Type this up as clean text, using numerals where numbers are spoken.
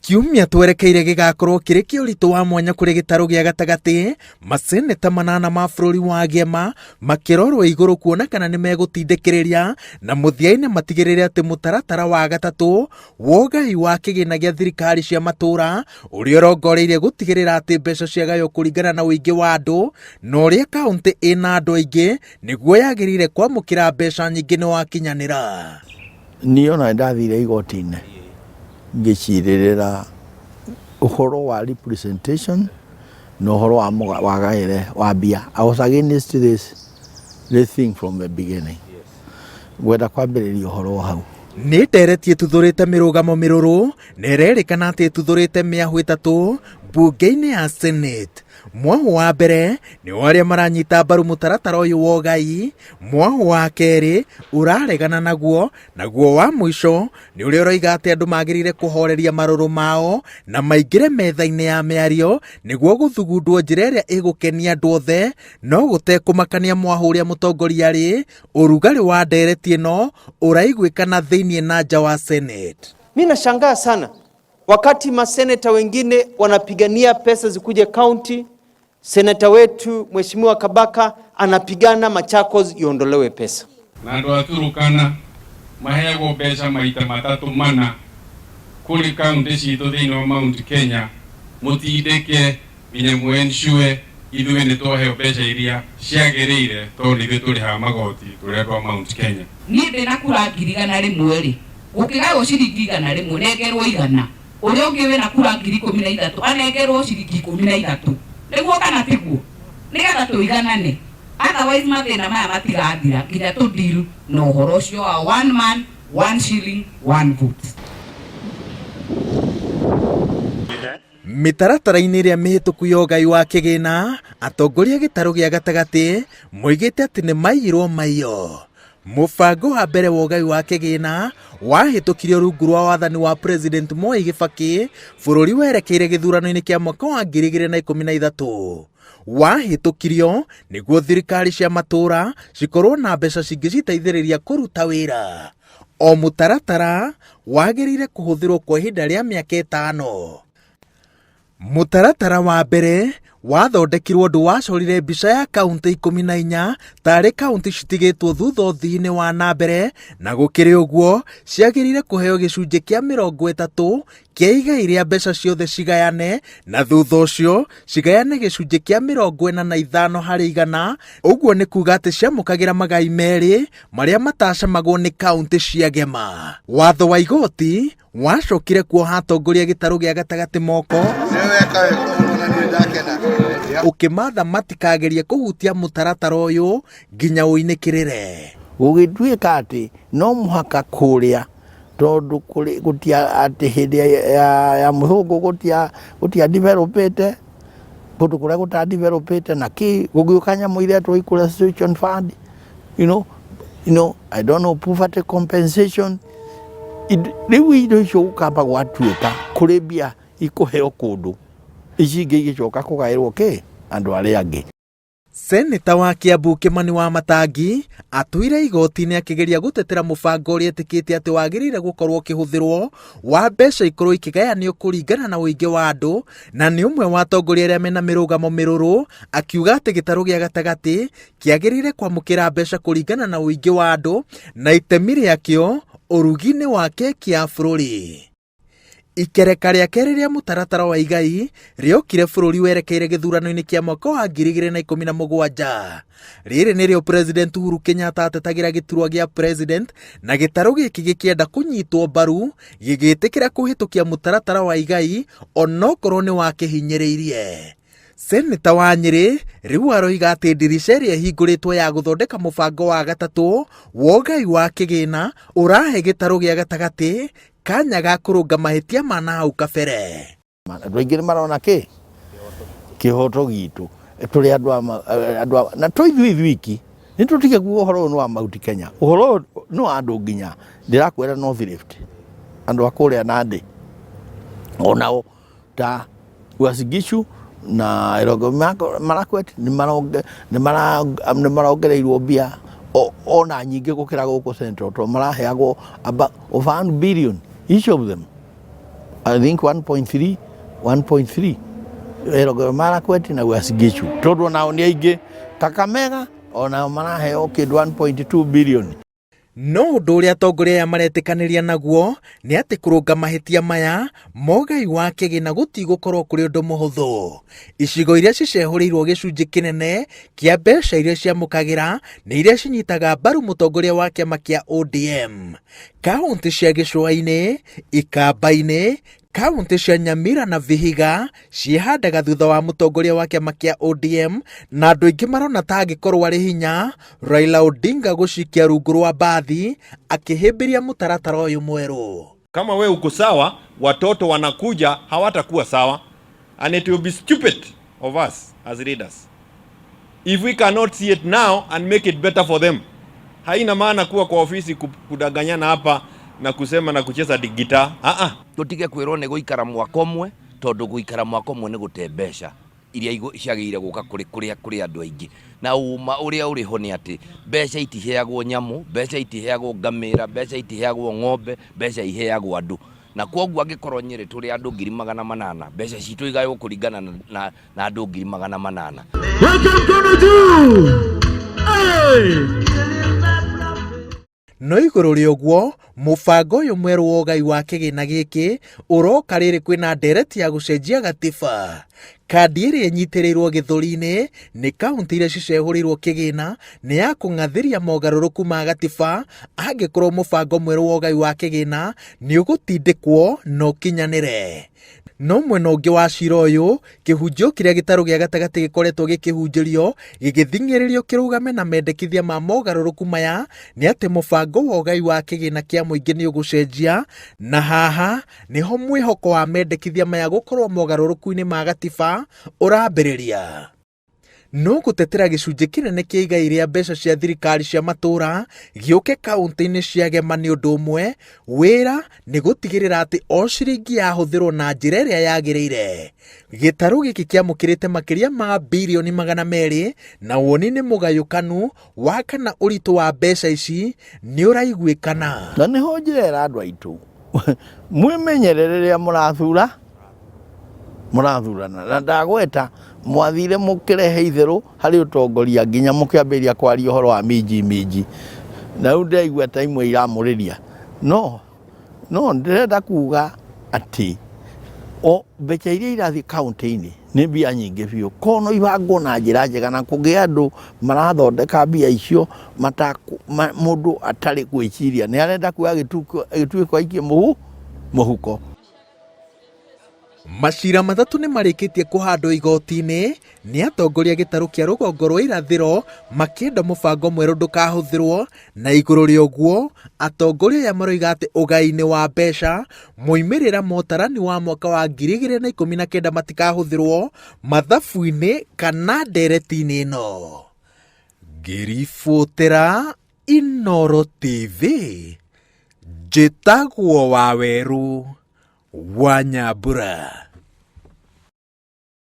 kiumia twerekeire gigakorwo kiri kiuritu wa mwanya kuri gitaro gia gatagati maseneta manana ma bururi wa Gema makirorwo iguru kuona kana ni megutindikiriria na muthiaine matigirire ati mutaratara wa gatatu wogai wa kigina gia thirikari cia matura uria urongoreirie gutigirira ati mbeca ciagayo kuringana na uingi wa andu no uria kaunti ina andu aingi niguo yagirire kwamukira mbeca nyingi ni wakinyanira. Niyo na ndathire igotine ngicirira uhoro wa representation no uhoro wa gaire wa bia. I was against this thing from the beginning. Gwenda kwambiriria uhoro hau ni nderetie tuthurite mirugamo miruru nererikana ati tuthurite miahu itatu bunge-ini ya Senate. Mwahu wa mbere ni waria maranyita mbaru mutaratara uyu wogai, mwahu wa keri uraregana naguo wa mwisho ni uria uroiga ati andu magirire kuhoreria maruru mao na maingire metha-ini ya miario niguo guthugundwo njira iria igukenia andu othe no gutekumakania mwahu uria mutongoria ri urugari wa ndereti ino uraiguikana thiini na nja wa Senate. Mimi nashangaa sana wakati maseneta wengine wanapigania pesa zikuje county, seneta wetu Mheshimiwa Kabaka anapigana Machakos iondolewe pesa. Na ndo aturukana mahego pesa maita matatu mana kuri county citu thiini wa Mount Kenya mutindike binye mwenshure ithuĩ nĩ twaheo mbeca iria ciagĩrĩire tondũ ithuĩ tũrĩ ha magoti tũrĩa twa Mount Kenya. Niĩ ndĩna kura 100,000 gũkĩgaywo ciringi 100 nengerwo 100 ũrĩa ũngĩ wĩna kura 13,000 anengerwo ciringi 13 nĩguo kana tiguo nĩgetha tũiganane, otherwise mathĩna maya matigathira nginya tũndiru na ũhoro ũcio wa 1 man 1 shilling 1 vote. Mitaratara-ini iria mihituku ya ugai wa kigina atongoria gitaro gia gatagati moigite ati ni maiyirwo maiyo. Mubango wa mbere wa ugai wa kigina wahitukirio rungu rwa wathani wa President Moi Kibaki bururi werekeire githurano-ini kia mwaka wa 2013. Wahitukirio niguo thirikari cia matura cikorwo na mbeca cingiciteithiriria kuruta wira. O mutaratara wagirire kuhuthirwo kwa ihinda ria miaka 5. Mutaratara wa mbere wathondekirwo ndu wacorire mbica ya kaunti 14 tari kaunti citigitwo thutha uthii-ini wa na mbere na gukiri uguo ciagirire kuheo gicunji kia 30 kia igai ria mbeca ciothe cigayane na thutha ucio cigayane gicunji kia 45 harĩ 100. Uguo ni kuga ati ciamukagira magai meri maria matacamagwo ni kaunti cia Gema. Watho wa igoti wacokire kuoha atongoria gitaro gia gatagati moko ukimatha matikagerie kuhutia mutaratara uyu nginya uinikirire. Gugituika ati no muhaka kuria tondu gutia ati hindi ya muthungu gutia developete kundu kuria guta developete na ki gugiukanya muire tuikura situation fund, you know I don't know, poverty compensation riu indo icio gukamba gwatuika kuri bia ikuheo kundu ici ingĩ igicoka kugairwo ki andu aria angi. Seneta wa Kiambu Kimani wa Matangi atuire igoti-ini akigeria gutetera mubango uria etikite ati wagirire gukorwo ukihuthirwo wa mbeca ikorwo ikigayanio kuringana na uingi wa andu na ni umwe wa atongoria aria mena mirugamo miruru akiuga ati gitaro gia gatagati kiagirire kwamukira mbeca kuringana na uingi wa andu na itemi riakio urugi-ini wa keki ya bururi. Ikereka ria keri ria mutaratara wa igai riokire bururi werekeire githurano-ini kia mwaka wa 2017. Riri nirio President Uhuru Kenyatta atetagira giturwa gia president na gitaro giki gikienda kunyitwo mbaru gigitikira kuhitukia mutaratara wa igai onokorwo ni wakihinyiriirie. Seneta wa Nyeri riu aroiga ati ndirisha iria hinguritwo ya guthondeka mubango wa gatatu wogai wa kigina urahe gitaro gia gatagati kanya ga kurunga mahitia mana hau kabere. Andu aingi marona ki kihoto gitu turi andu na tũithuiki ni tutige guo no wa Mount Kenya uhoro no andu nginya ndirakwira North Rift andu akuria Nandi onao ta Uasin na Elgeyo Marakwet ni marongereirwo mbia ona nyingi gukira guku Central to maraheagwo about 1 billion each of them I think 1.3 Elgeyo Marakwet na Uasin Gishu tondu nao ni aingĩ. Kakamega onao maraheo kĩndũ 1.2 billion. No ũndũ ũrĩa atongoria aya maretĩkanĩria naguo nĩ atĩ kũrũnga mahĩtia maya mogai wa kĩgĩna gũtigũkorwo kũrĩ ũndũ mũhũthũ. Icigo iria cicehũrĩirwo gĩcunjĩ kĩnene kĩa mbeca iria ciamũkagĩra nĩ iria cinyitaga mbaru mũtongoria wa kĩama kĩa ODM. Kaunti cia Gĩcũa-inĩ, Ikamba-inĩ, kaunti cia Nyamira na Vihiga ciĩhandaga thutha wa mũtongoria wa kĩama kĩa ODM, na andũ aingĩ marona ta angĩkorwo arĩ hinya Raila Odinga gũcikia rungu rwa mbathi akĩhĩmbĩria mũtaratara ũyũ mwerũ. Kama we uko sawa, watoto wanakuja hawatakuwa sawa, and it will be stupid of us as leaders if we cannot see it now and make it better for them. Haina maana kuwa kwa ofisi kudanganyana hapa na kusema na kucheza digita. Tutige kwirwo ni guikara mwaka umwe, tondu guikara mwaka umwe ni gute mbeca iria ciagĩrĩire gũka kũrĩ andũ aingĩ. Na uma ũrĩa ũrĩho nĩ atĩ mbeca itiheagwo nyamũ, mbeca itiheagwo ngamĩra, mbeca itiheagwo ng'ombe, mbeca iheagwo andũ. Na kwoguo angĩkorwo Nyeri tũrĩ andũ 800,000, mbeca citũ igaywo kũringana na andũ 800,000. No igũrũ rĩa ũguo, mũbango ũyũ mwerũ wa ũgai wa kĩgĩna gĩkĩ ũroka rĩrĩ kwĩna ndereti ya gũcenjia gatiba. Kandi ĩrĩa ĩnyitĩrĩirwo gĩthũri-inĩ nĩ kaunti iria cicehũrĩirwo kĩgĩna nĩ ya kũng'athĩria mogarũrũku ma gatiba angĩkorwo mũbango mwerũ wa ũgai wa kĩgĩna nĩ ũgũtindĩkwo na ũkinyanĩre. No mwena ũngĩ wa cira ũyũ, kĩhunjio kĩrĩa gĩtarũ gĩa gatagatĩ gĩkoretwo gĩkĩhunjĩrio gĩgĩthing'ĩrĩrio kĩrũgame na mendekithia ma mogarũrũku maya nĩ atĩ mũbango wa ũgai wa kĩgĩna kĩa mũingĩ nĩ ũgũcenjia, na haha nĩho mwĩhoko wa mendekithia maya gũkorwo mogarũrũku-inĩ ma gatiba ũrambĩrĩria. No gũtetera gĩcunjĩ kĩnene kĩa igai rĩa mbeca cia thirikari cia matũũra gĩũke kaunti-inĩ cia gema nĩ ũndũ ũmwe, wĩra nĩ gũtigĩrĩra atĩ o ciringi yahũthĩrwo na njĩra ĩrĩa yagĩrĩire. Gĩtarũ gĩkĩ kĩamũkĩrĩte makĩria ma birioni 200 na woni nĩ mũgayũkanu wa kana ũritũ wa mbeca ici nĩ ũraiguĩkana. Na nĩho njĩra andũ aitũ mwĩmenyere rĩrĩa mũrathurana, na ndagweta mwathire mũkĩrehe itherũ harĩ ũtongoria nginya mũkĩambĩrĩria kwaria ũhoro wa minji na rĩu ndaigua ta imwe iramũrĩria. No ndĩrenda kuga atĩ mbeca iria irathiĩ kaunti-inĩ nĩ mbia nyingĩ biũ, kono ibangwo na njĩra njega na kũgĩa andũ marathondeka mbia icio mũndũ atarĩ gwĩciria nĩ arenda kuoya gĩtuĩko aikie mũhuko. Macira matatũ nĩ marĩkĩtie kũhandwo igoti-inĩ nĩ atongoria gĩtarũ kĩa rũgongo rwa irathĩro makĩenda mũbango mwerũ ndũkahũthĩrwo, na igũrũ rĩa ũguo atongoria aya maroiga atĩ ũgai-inĩ wa mbeca moimĩrĩra motarani wa mwaka wa 2019 matikahũthĩrwo mathabu-inĩ kana ndereti-inĩ ĩno. Ngĩribotera Inooro TV, njĩtagwo Waweru wa Nyambura.